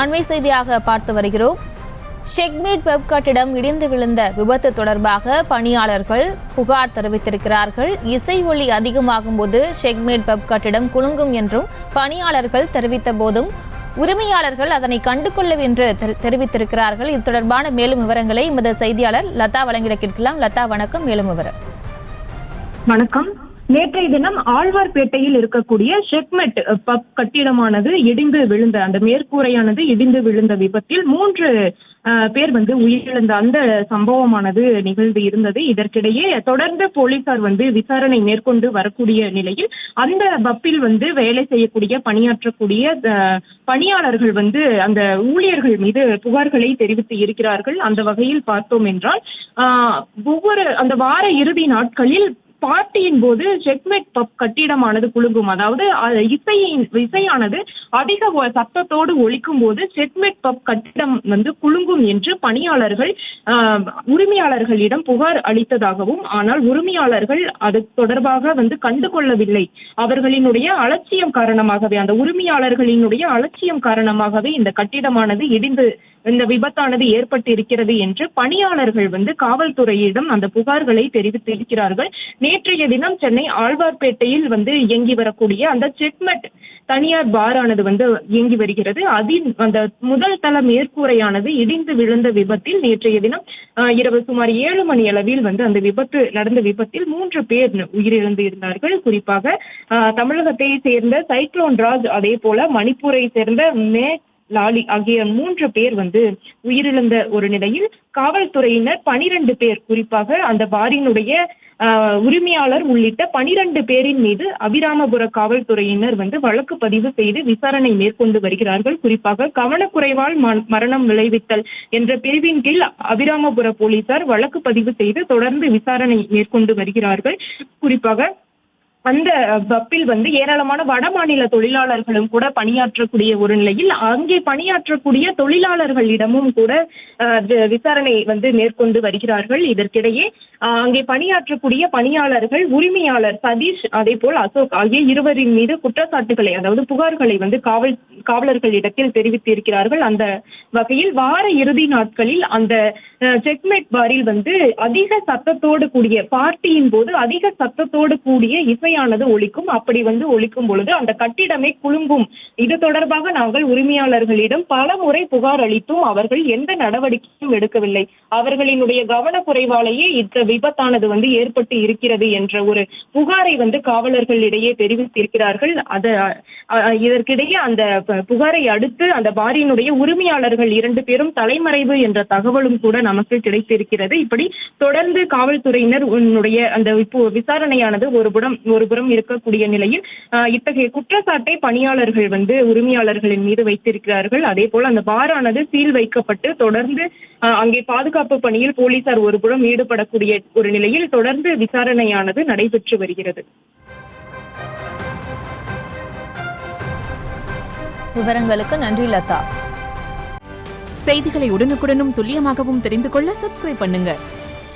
அண்மை செய்தியாக பார்த்து வருகிறோம். ஷெக்மேட் வெப் கட்டிடம் இடிந்து விழுந்த விபத்து தொடர்பாக பணியாளர்கள் புகார் தெரிவித்திருக்கிறார்கள். இசை ஒலி அதிகமாகும் போது ஷெக்மேட் வெப் கட்டிடம் குலுங்கும் என்றும் பணியாளர்கள் தெரிவித்த போதும் உரிமையாளர்கள் அதனை கண்டுகொள்ளவில்லை என்று தெரிவித்திருக்கிறார்கள். இது தொடர்பான மேலும் விவரங்களை எமது செய்தியாளர் லதா வழங்கிட கேட்கலாம். லதா, வணக்கம். மேலும் விவரம். வணக்கம். நேற்றைய தினம் ஆழ்வார்பேட்டையில் இருக்கக்கூடிய ஷெக்மெட் பப் கட்டிடமானது இடிந்து விழுந்த அந்த மேற்கூரையானது இடிந்து விழுந்த விபத்தில் 3 பேர் உயிரிழந்த அந்த சம்பவமானது நிகழ்ந்து இருந்தது. இதற்கிடையே தொடர்ந்து போலீசார் விசாரணை மேற்கொண்டு வரக்கூடிய நிலையில் அந்த பப்பில் வேலை செய்யக்கூடிய பணியாற்றக்கூடிய பணியாளர்கள் அந்த ஊழியர்கள் மீது புகார்களை தெரிவித்து இருக்கிறார்கள். அந்த வகையில் பார்த்தோம் என்றால் ஒவ்வொரு அந்த வார இறுதி நாட்களில் பார்ட்டியின் போது ஷெக்மெட் பப் கட்டிடமானது குலுங்கும். அதாவது இசையானது அதிக சத்தத்தோடு ஒலிக்கும் போது ஷெக்மெட் பப் கட்டிடம் குலுங்கும் என்று பணியாளர்கள் உரிமையாளர்களிடம் புகார் அளித்ததாகவும், ஆனால் உரிமையாளர்கள் அது தொடர்பாக கண்டுகொள்ளவில்லை. அவர்களினுடைய அலட்சியம் காரணமாகவே, அந்த உரிமையாளர்களினுடைய அலட்சியம் காரணமாகவே இந்த கட்டிடமானது இடிந்து இந்த விபத்தானது ஏற்பட்டு இருக்கிறது என்று பணியாளர்கள் காவல்துறையிடம் அந்த புகார்களை தெரிவித்திருக்கிறார்கள். நேற்றைய தினம் சென்னை ஆழ்வார்பேட்டையில் இயங்கி வரக்கூடிய அந்த ஷெக்மெட் தனியார் பாரானது இயங்கி வருகிறது. அதில் அந்த முதல் தள மேற்கூரையானது இடிந்து விழுந்த விபத்தில் நேற்றைய தினம் இரவு சுமார் 7 மணி அளவில் அந்த விபத்து நடந்த விபத்தில் 3 பேர் உயிரிழந்து இருந்தார்கள். குறிப்பாக தமிழகத்தை சேர்ந்த சைக்ளோன் ராஜ், அதே போல மணிப்பூரை சேர்ந்த லாலி ஆகிய 3 பேர் உயிரிழந்த ஒரு நிலையில் காவல்துறையினர் 12 பேர், குறிப்பாக அந்த பாரினுடைய உரிமையாளர் உள்ளிட்ட 12 பேரின் மீது அபிராமபுர காவல்துறையினர் வழக்கு பதிவு செய்து விசாரணை மேற்கொண்டு வருகிறார்கள். குறிப்பாக கவனக்குறைவால் மரணம் விளைவித்தல் என்ற பிரிவின் கீழ் அபிராமபுர போலீசார் வழக்கு பதிவு செய்து தொடர்ந்து விசாரணை மேற்கொண்டு வருகிறார்கள். குறிப்பாக அந்த பப்பில் ஏராளமான வட மாநில தொழிலாளர்களும் கூட பணியாற்றக்கூடிய ஒரு நிலையில் அங்கே பணியாற்றக்கூடிய தொழிலாளர்களிடமும் கூட விசாரணை மேற்கொண்டு வருகிறார்கள். இதற்கிடையே அங்கே பணியாற்றக்கூடிய பணியாளர்கள் உரிமையாளர் சதீஷ், அதே போல் அசோக் ஆகிய இருவரின் மீது குற்றச்சாட்டுகளை, அதாவது புகார்களை காவலர்களிடத்தில் தெரிவித்திருக்கிறார்கள். அந்த வகையில் வார இறுதி நாட்களில் அந்த ஷெக்மெட் பாரில் அதிக சத்தத்தோடு கூடிய பார்ட்டியின் போது அதிக சத்தத்தோடு கூடிய இசையானது ஒலிக்கும். அப்படி ஒலிக்கும் பொழுது அந்த கட்டிடமே குலுங்கும். இது தொடர்பாக நாங்கள் உரிமையாளர்களிடம் பல முறை புகார் அளித்தும் அவர்கள் எந்த நடவடிக்கையும் எடுக்கவில்லை. அவர்களினுடைய கவனக்குறைவாலேயே இந்த விபத்தானது ஏற்பட்டு இருக்கிறது என்ற ஒரு புகாரை காவலர்களிடையே தெரிவித்திருக்கிறார்கள். இதற்கிடையே அந்த புகாரை அடுத்து அந்த பாரினுடைய உரிமையாளர்கள் 2 பேரும் தலைமறைவு என்ற தகவலும் கூட நமக்கு கிடைத்திருக்கிறது. இப்படி தொடர்ந்து காவல்துறையினர் அந்த விசாரணையானது ஒருபுறம் இருக்கக்கூடிய நிலையில் இத்தகைய குற்றச்சாட்டை பணியாளர்கள் உரிமையாளர்களின் மீது வைத்திருக்கிறார்கள். அதே போல அந்த பாரானது சீல் வைக்கப்பட்டு தொடர்ந்து அங்கே பாதுகாப்பு பணியில் போலீசார் ஒருபுறம் ஈடுபடக்கூடிய ஒரு நிலையில் தொடர்ந்து விசாரணையானது நடைபெற்று வருகிறது. விவரங்களுக்கு நன்றி லதா. செய்திகளை உடனுக்குடனும் துல்லியமாகவும் தெரிந்து கொள்ள சப்ஸ்கிரைப் பண்ணுங்க.